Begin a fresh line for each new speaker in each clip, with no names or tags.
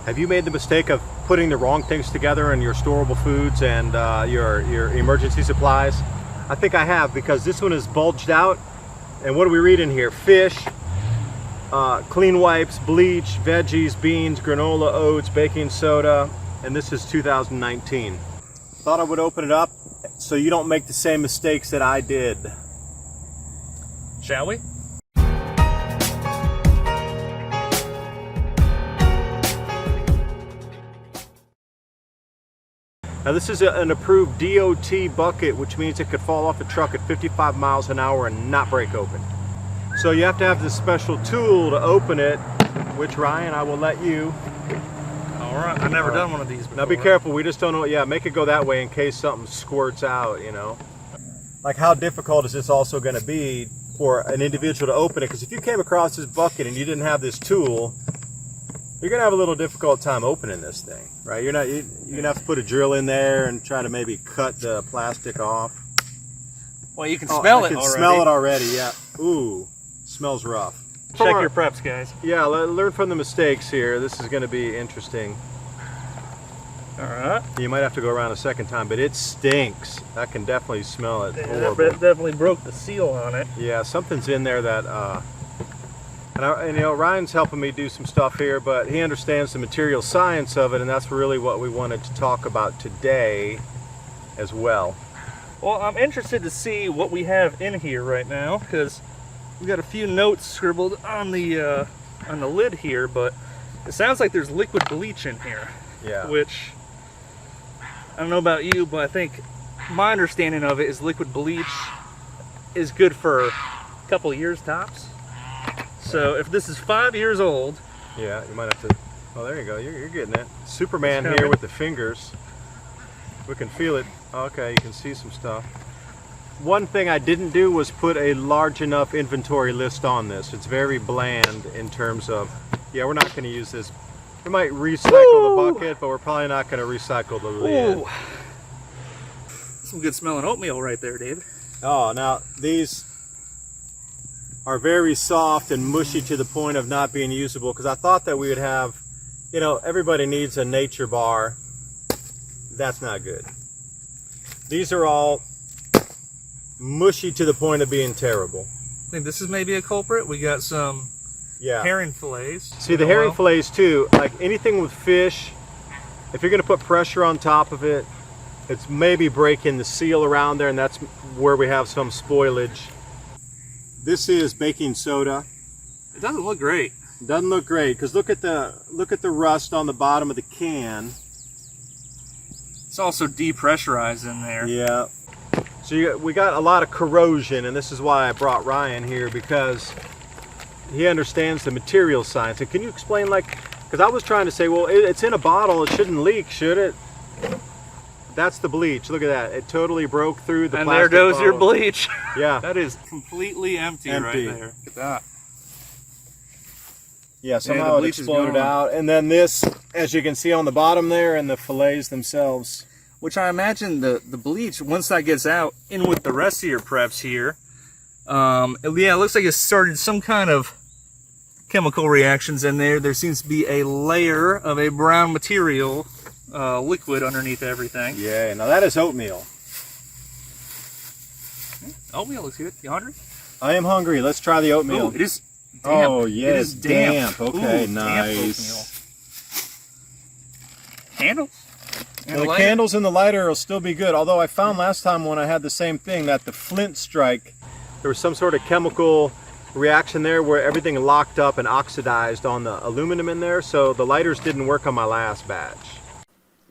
Have you made the mistake of putting the wrong things together in your storable foods and your emergency supplies? I think I have, because this one is bulged out. And what do we read in here? Fish, clean wipes, bleach, veggies, beans, granola, oats, baking soda, and this is 2019. Thought I would open it up so you don't make the same mistakes that I did.
Shall we?
Now this is an approved DOT bucket, which means it could fall off a truck at 55 miles an hour and not break open. So you have to have this special tool to open it, which Ryan, I will let you.
All right, I've never done one of these before.
Now be careful, we just don't know, yeah, make it go that way in case something squirts out, you know. Like, how difficult is this also going to be for an individual to open it? Because if you came across this bucket and you didn't have this tool, you're going to have a little difficult time opening this thing, right? You're going to have to put a drill in there and try to maybe cut the plastic off.
Well, you can smell it already.
I can smell it already, yeah. Ooh, smells rough.
Check your preps, guys.
Yeah, learn from the mistakes here. This is going to be interesting.
All right.
You might have to go around a second time, but it stinks. I can definitely smell it.
Yeah, that definitely broke the seal on it.
Yeah, something's in there that... And you know, Ryan's helping me do some stuff here, but he understands the material science of it, and that's really what we wanted to talk about today as well.
Well, I'm interested to see what we have in here right now, because we got a few notes scribbled on the lid here, but it sounds like there's liquid bleach in here.
Yeah.
Which, I don't know about you, but I think my understanding of it is liquid bleach is good for a couple of years tops. So if this is 5 years old...
Yeah, you might have to... Oh, there you go. You're getting it. Superman here with the fingers. We can feel it. Okay, you can see some stuff. One thing I didn't do was put a large enough inventory list on this. It's very bland in terms of... Yeah, we're not going to use this. We might recycle the bucket, but we're probably not going to recycle the lid.
Ooh. Some good smelling oatmeal right there, David.
Oh, now these are very soft and mushy to the point of not being usable, because I thought that we would have, you know, everybody needs a nature bar. That's not good. These are all mushy to the point of being terrible.
I think this is maybe a culprit. We got some herring fillets.
See, the herring fillets too, like anything with fish, if you're going to put pressure on top of it, it's maybe breaking the seal around there, and that's where we have some spoilage. This is baking soda.
It doesn't look great.
It doesn't look great, because look at the rust on the bottom of the can.
It's also depressurized in there.
Yeah. So we got a lot of corrosion, and this is why I brought Ryan here, because he understands the material science. And can you explain, like, because I was trying to say, well, it's in a bottle, it shouldn't leak, should it? That's the bleach. Look at that. It totally broke through the plastic.
And there goes your bleach.
Yeah.
That is completely empty right there. Look at that.
Yeah, somehow it exploded out. And then this, as you can see on the bottom there, and the fillets themselves.
Which I imagine the bleach, once that gets out, in with the rest of your preps here, it looks like it started some kind of chemical reactions in there. There seems to be a layer of a brown material, liquid underneath everything.
Yeah, now that is oatmeal.
Oatmeal looks good. You hungry?
I am hungry. Let's try the oatmeal.
Ooh, it is damp.
Oh, yeah,
it is damp.
Okay,
Ooh,
nice.
Damp candles?
Well, the candles in the lighter will still be good, although I found last time when I had the same thing that the flint strike, there was some sort of chemical reaction there where everything locked up and oxidized on the aluminum in there, so the lighters didn't work on my last batch.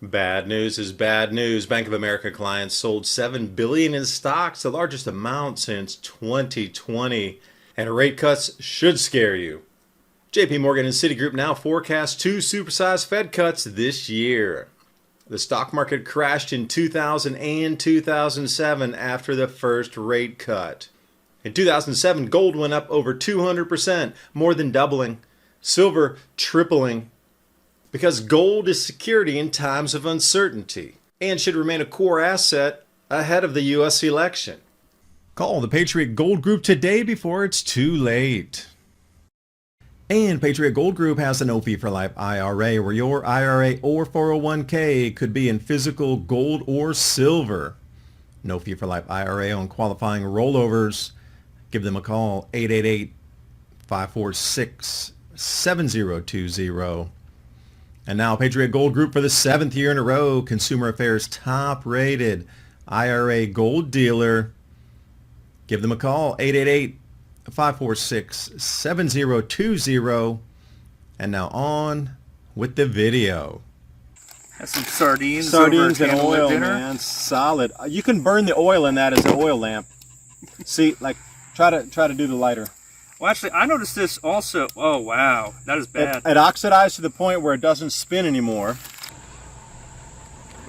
Bad news is bad news. Bank of America clients sold $7 billion in stocks, the largest amount since 2020. And rate cuts should scare you. JP Morgan and Citigroup now forecast 2 supersized Fed cuts this year. The stock market crashed in 2000 and 2007 after the first rate cut. In 2007, gold went up over 200%, more than doubling. Silver tripling. Because gold is security in times of uncertainty and should remain a core asset ahead of the U.S. election. Call the Patriot Gold Group today before it's too late.
And Patriot Gold Group has an No Fee for Life IRA where your IRA or 401k could be in physical gold or silver. No Fee for Life IRA on qualifying rollovers. Give them a call, 888-546-7020. And now Patriot Gold Group for the 7th year in a row, Consumer Affairs top-rated IRA gold dealer. Give them a call, 888-546-7020. And now on with the video.
That's some sardines.
Sardines
over
and
candlelit
oil,
dinner.
man. Solid. You can burn the oil in that as an oil lamp. See, like, try to do the lighter.
Well, actually, I noticed this also. Oh, wow. That is bad.
It oxidized to the point where it doesn't spin anymore.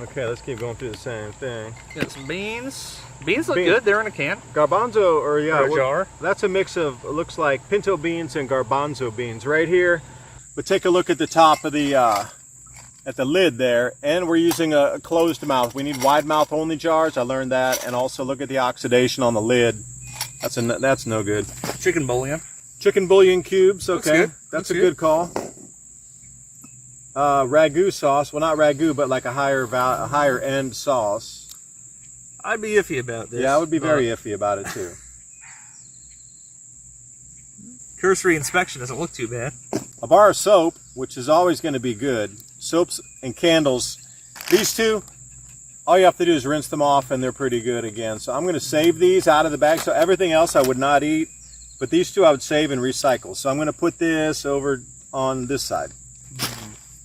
Okay, let's keep going through the same thing.
Got some beans. Beans look good. They're in a can.
Garbanzo, or
Or a jar.
That's a mix of, it looks like pinto beans and garbanzo beans right here. But take a look at the top of the, at the lid there. And we're using a closed mouth. We need wide mouth only jars. I learned that. And also look at the oxidation on the lid. That's no good.
Chicken bouillon.
Chicken bouillon cubes,
Looks
okay.
good.
That's
Looks
a
good.
good call. Ragu sauce. Well, not ragu, but like a higher end sauce.
I'd be iffy about this.
Yeah, I would be very iffy about it too.
Cursory inspection doesn't look too bad.
A bar of soap, which is always going to be good. Soaps and candles. These two, all you have to do is rinse them off and they're pretty good again. So I'm going to save these out of the bag. So everything else I would not eat, but these two I would save and recycle. So I'm going to put this over on this side.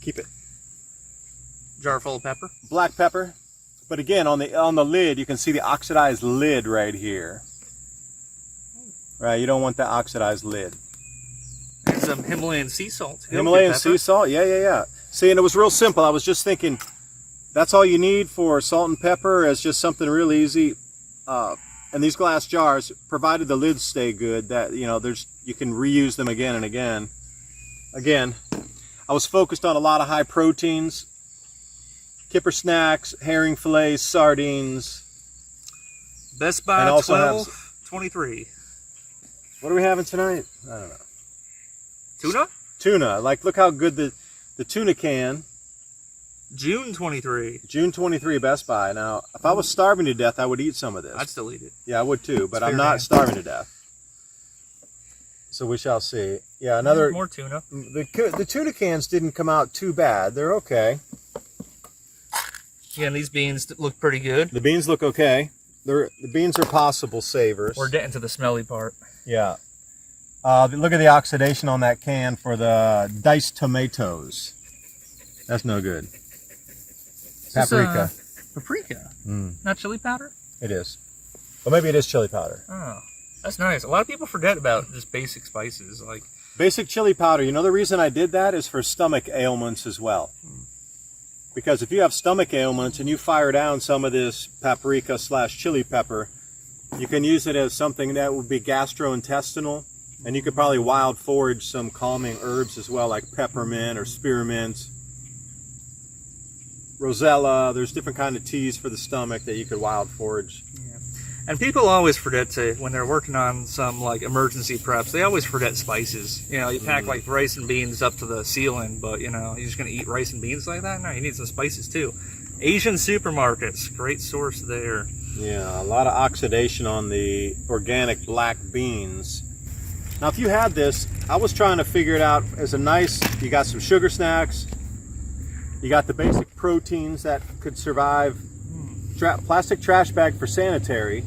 Keep it.
Jar full of pepper.
Black pepper. But again, on the lid, you can see the oxidized lid right here. Right, you don't want that oxidized lid.
And some Himalayan sea salt.
Himalayan sea salt? Yeah. See, and it was real simple. I was just thinking, that's all you need for salt and pepper. It's just something real easy. And these glass jars, provided the lids stay good, that you can reuse them again and again. Again, I was focused on a lot of high proteins, kipper snacks, herring fillets, sardines.
Best Buy
And also
12.23.
What are we having tonight? I don't know.
Tuna?
Tuna. Like, look how good the tuna can.
June 23.
June 23, Best Buy. Now, if I was starving to death, I would eat some of this.
I'd still eat it.
Yeah, I would too, but
It's
I'm
fair
not
game.
starving to death. So we shall see. Yeah, another.
More tuna.
The tuna cans didn't come out too bad. They're okay.
Yeah, and these beans look pretty good.
The beans look okay. The beans are possible savers.
We're getting to the smelly part.
Yeah. Look at the oxidation on that can for the diced tomatoes. That's no good. Paprika.
Paprika? Not chili powder?
It is. Well, maybe it is chili powder.
Oh, that's nice. A lot of people forget about just basic spices. Like
Basic chili powder. You know the reason I did that is for stomach ailments as well. Because if you have stomach ailments and you fire down some of this paprika / chili pepper, you can use it as something that would be gastrointestinal. And you could probably wild forage some calming herbs as well, like peppermint or spearmint, rosella. There's different kind of teas for the stomach that you could wild forage.
yeah. And people always forget to, when they're working on some like emergency preps, they always forget spices. You pack like rice and beans up to the ceiling, but you're just going to eat rice and beans like that? No, you need some spices too. Asian supermarkets, great source there.
Yeah, a lot of oxidation on the organic black beans. Now, if you had this, I was trying to figure it out as a nice, you got some sugar snacks, you got the basic proteins that could survive, plastic trash bag for sanitary,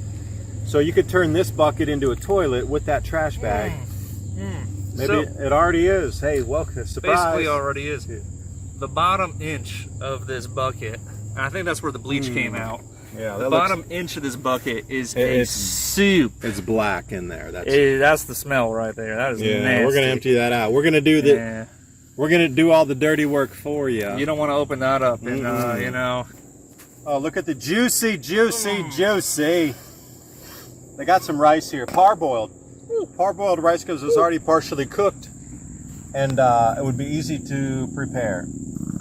so you could turn this bucket into a toilet with that trash bag. Maybe
So,
it already is. Hey, welcome, surprise.
basically already is. The bottom inch of this bucket, and I think that's where the bleach came out.
Yeah,
The bottom inch of this bucket is a
It's-
soup.
It's black in there.
That's the smell right there. That is nasty.
We're gonna empty that out. We're gonna do
Yeah.
We're gonna do all the dirty work for you.
You don't want to open that up, and
Oh, look at the juicy. They got some rice here, parboiled. Parboiled rice because it's already partially cooked, and it would be easy to prepare.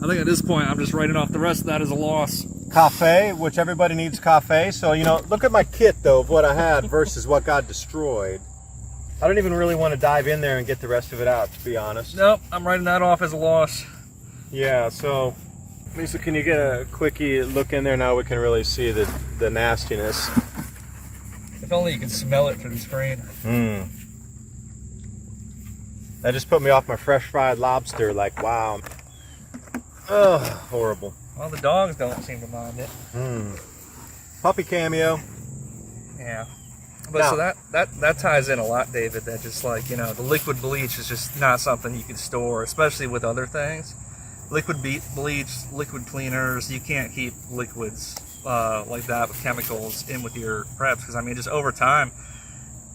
I think at this point I'm just writing off the rest of that as a loss.
Cafe, which everybody needs cafe. So look at my kit though of what I had versus what got destroyed. I don't even really want to dive in there and get the rest of it out, to be honest.
Nope, I'm writing that off as a loss.
Yeah, so Lisa, can you get a quickie look in there? Now we can really see the nastiness.
If only you could smell it through the screen.
That just put me off my fresh fried lobster. Like, wow. Ugh, horrible.
Well, the dogs don't seem to mind it.
Puppy cameo.
Yeah. But
Now,
so that ties in a lot, David, that just like, you know, the liquid bleach is just not something you can store, especially with other things. Liquid bleach, liquid cleaners, you can't keep liquids like that with chemicals in with your preps, because I mean, just over time,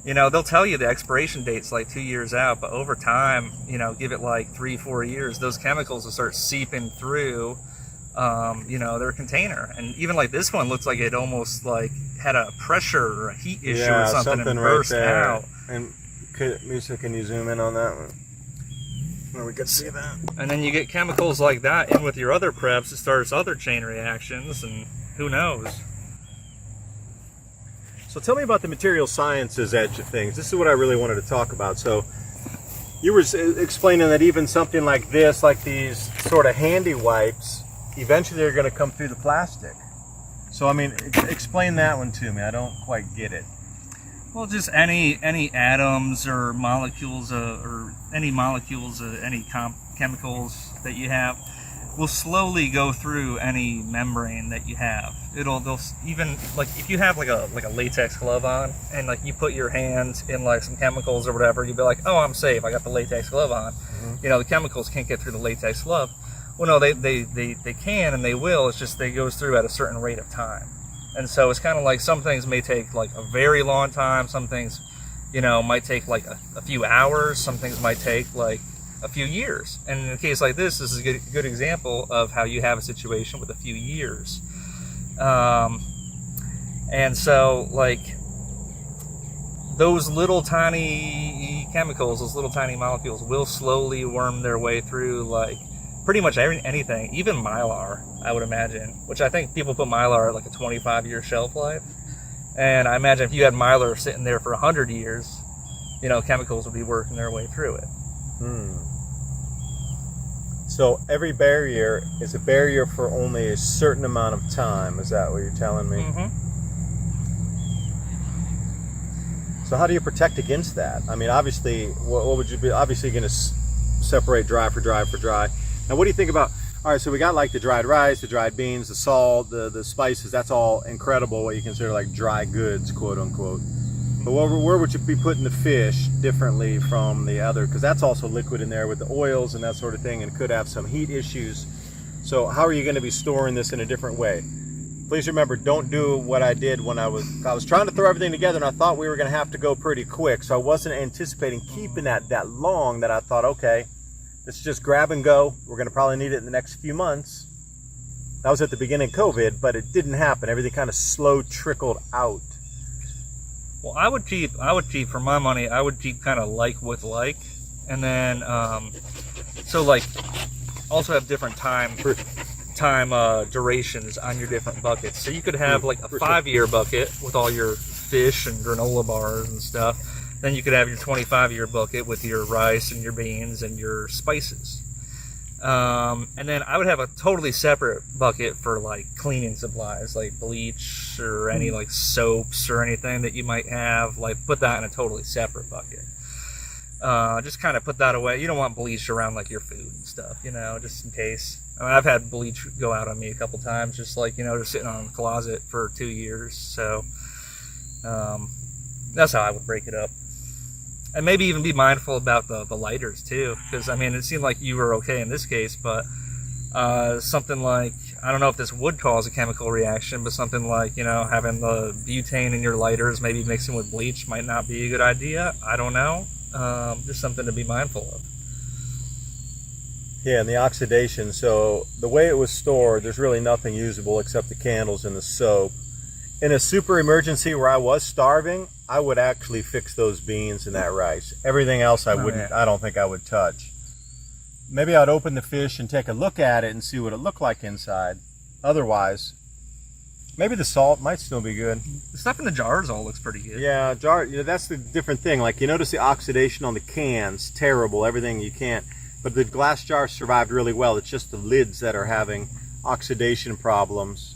you know, they'll tell you the expiration date's like 2 years out, but over time, you know, give it like 3-4 years, those chemicals will start seeping through you know, their container. And even like this one looks like it almost like had a pressure or a heat issue or something and burst out.
And Musa, can you zoom in on that one? Where we could see that.
And then you get chemicals like that in with your other preps, it starts other chain reactions, and who knows.
So tell me about the material sciences edge of things. This is what I really wanted to talk about. So you were explaining that even something like this, like these sort of handy wipes, eventually they're going to come through the plastic. So I mean, explain that one to me. I don't quite get it.
Well, just any atoms or molecules or any molecules, any chemicals that you have will slowly go through any membrane that you have. They'll even, like if you have like a latex glove on and like you put your hands in like some chemicals or whatever, you'll be like, oh, I'm safe, I got the latex glove on. You know, the chemicals can't get through the latex glove. Well, no, they can and they will. It's just they goes through at a certain rate of time. And so it's kind of like some things may take like a very long time. Some things, you know, might take like a few hours. Some things might take like a few years. And in a case like this is a good example of how you have a situation with a few years. And so like those little tiny chemicals, those little tiny molecules will slowly worm their way through like pretty much anything, even Mylar, I would imagine, which I think people put Mylar at like a 25-year shelf life. And I imagine if you had Mylar sitting there for 100 years, you know, chemicals would be working their way through it.
So every barrier is a barrier for only a certain amount of time. Is that what you're telling me? So how do you protect against that? I mean, obviously, what would you be? Obviously, going to separate dry for dry for dry. Now, what do you think about, all right, so we got like the dried rice, the dried beans, the salt, the spices. That's all incredible, what you consider like dry goods, quote unquote. But where would you be putting the fish differently from the other? Because that's also liquid in there with the oils and that sort of thing, and could have some heat issues. So how are you going to be storing this in a different way? Please remember, don't do what I did when I was trying to throw everything together, and I thought we were going to have to go pretty quick. So I wasn't anticipating keeping that long, that I thought, okay, let's just grab and go. We're going to probably need it in the next few months. That was at the beginning of COVID, but it didn't happen. Everything kind of slow trickled out.
Well, I would keep for my money, I would keep kind of like with like, and then so like also have different time durations on your different buckets. So you could have like a 5-year bucket with all your fish and granola bars and stuff. Then you could have your 25-year bucket with your rice and your beans and your spices. And then I would have a totally separate bucket for like cleaning supplies, like bleach or any like soaps or anything that you might have. Like put that in a totally separate bucket. Just kind of put that away. You don't want bleach around like your food and stuff, you know, just in case. I mean, I've had bleach go out on me a couple times, just like, you know, just sitting on the closet for 2 years. So that's how I would break it up. And maybe even be mindful about the lighters too, because I mean, it seemed like you were okay in this case, but something like, I don't know if this would cause a chemical reaction, but something like, you know, having the butane in your lighters, maybe mixing with bleach might not be a good idea. I don't know. Just something to be mindful of.
Yeah, and the oxidation. So the way it was stored, there's really nothing usable except the candles and the soap. In a super emergency where I was starving, I would actually fix those beans and that rice. Everything else I wouldn't. I don't think I would touch. Maybe I'd open the fish and take a look at it and see what it looked like inside. Otherwise, Maybe the salt might still be good.
The stuff in the jars all looks pretty good.
Yeah, that's the different thing. Like, you notice the oxidation on the cans, terrible, everything you can't. But the glass jars survived really well. It's just the lids that are having oxidation problems.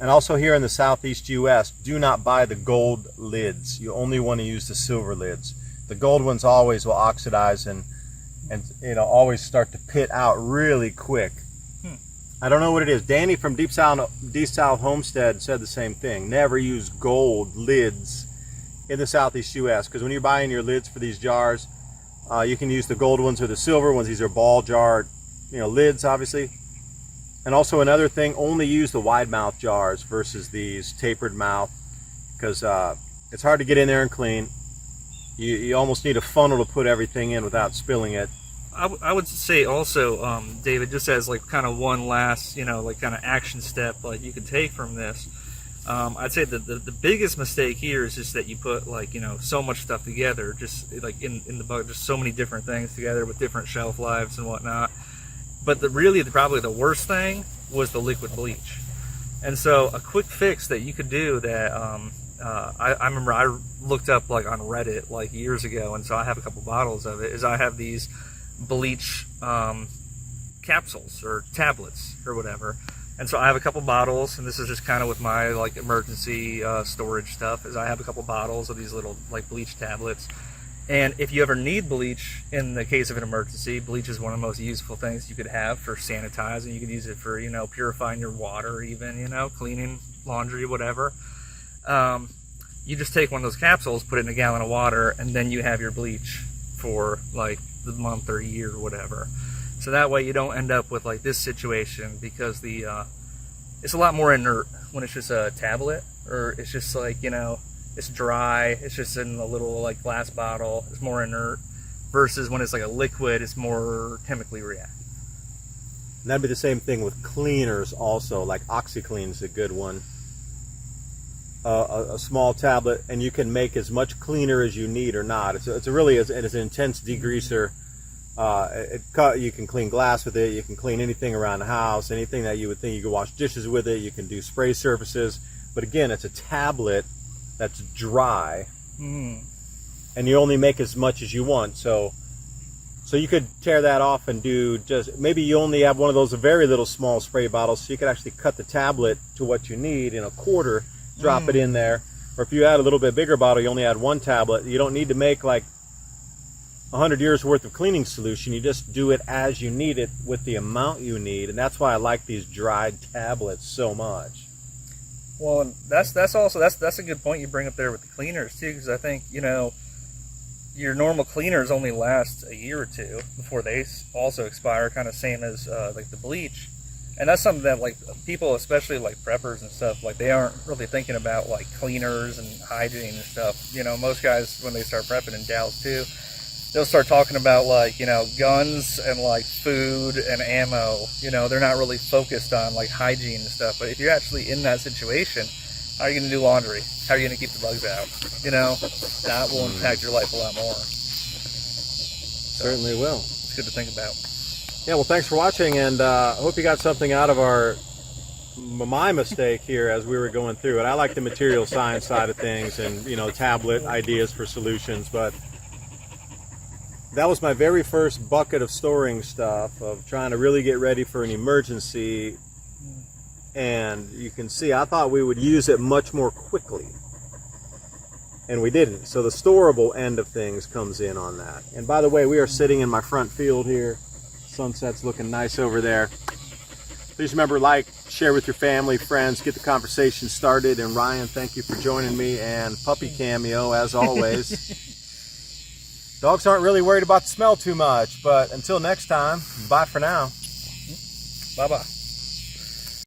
And also here in the southeast U.S., do not buy the gold lids. You only want to use the silver lids. The gold ones always will oxidize and always start to pit out really quick. I don't know what it is. Danny from Deep South Homestead said the same thing. Never use gold lids in the southeast U.S. because when you're buying your lids for these jars, you can use the gold ones or the silver ones. These are ball jar, lids, obviously. And also another thing, only use the wide mouth jars versus these tapered mouth because it's hard to get in there and clean. You almost need a funnel to put everything in without spilling it.
I would say also, David, just as like kind of one last, like kind of action step like you could take from this, I'd say that the biggest mistake here is just that you put like, so much stuff together, just like in the bucket, just so many different things together with different shelf lives and whatnot. But probably the worst thing was the liquid bleach. And so a quick fix that you could do that I remember I looked up like on Reddit like years ago, and so I have a couple bottles of it, is I have these bleach capsules or tablets or whatever. And so I have a couple bottles, and this is just kind of with my like emergency storage stuff, is I have a couple bottles of these little like bleach tablets. And if you ever need bleach in the case of an emergency, bleach is one of the most useful things you could have for sanitizing. You can use it for, purifying your water even, cleaning laundry, whatever. You just take one of those capsules, put it in a gallon of water, and then you have your bleach for like the month or year or whatever. So that way you don't end up with like this situation, because it's a lot more inert when it's just a tablet, or it's just like, it's dry, it's just in a little like glass bottle, it's more inert, versus when it's like a liquid, it's more chemically reactive.
And that'd be the same thing with cleaners also, like OxyClean is a good one. A small tablet, and you can make as much cleaner as you need or not. It's an intense degreaser. You can clean glass with it, you can clean anything around the house, anything that you would think you could wash dishes with it, you can do spray surfaces. But again, it's a tablet that's dry, and you only make as much as you want. So you could tear that off and do maybe you only have one of those very little small spray bottles, so you could actually cut the tablet to what you need in a quarter, drop it in there. Or if you add a little bit bigger bottle, you only add one tablet. You don't need to make like 100 years worth of cleaning solution. You just do it as you need it with the amount you need, and that's why I like these dried tablets so much.
Well, and that's a good point you bring up there with the cleaners too, because I think your normal cleaners only last a year or two before they also expire, kind of same as like the bleach. And that's something that like people, especially like preppers and stuff, like they aren't really thinking about like cleaners and hygiene and stuff. Most guys, when they start prepping in Dallas too, they'll start talking about like, guns and like food and ammo. They're not really focused on like hygiene and stuff. But if you're actually in that situation, how are you going to do laundry? How are you going to keep the bugs out? That will impact your life a lot more.
Certainly will.
It's good to think about.
Yeah, well, thanks for watching, and I hope you got something out of my mistake here as we were going through it. I like the material science side of things and, tablet ideas for solutions, but that was my very first bucket of storing stuff, of trying to really get ready for an emergency. And you can see, I thought we would use it much more quickly, and we didn't. So the storable end of things comes in on that. And by the way, we are sitting in my front field here. Sunset's looking nice over there. Please remember, like, share with your family, friends, get the conversation started. And Ryan, thank you for joining me, and Puppy Cameo as always. Dogs aren't really worried about the smell too much, but until next time, bye for now.
Bye-bye.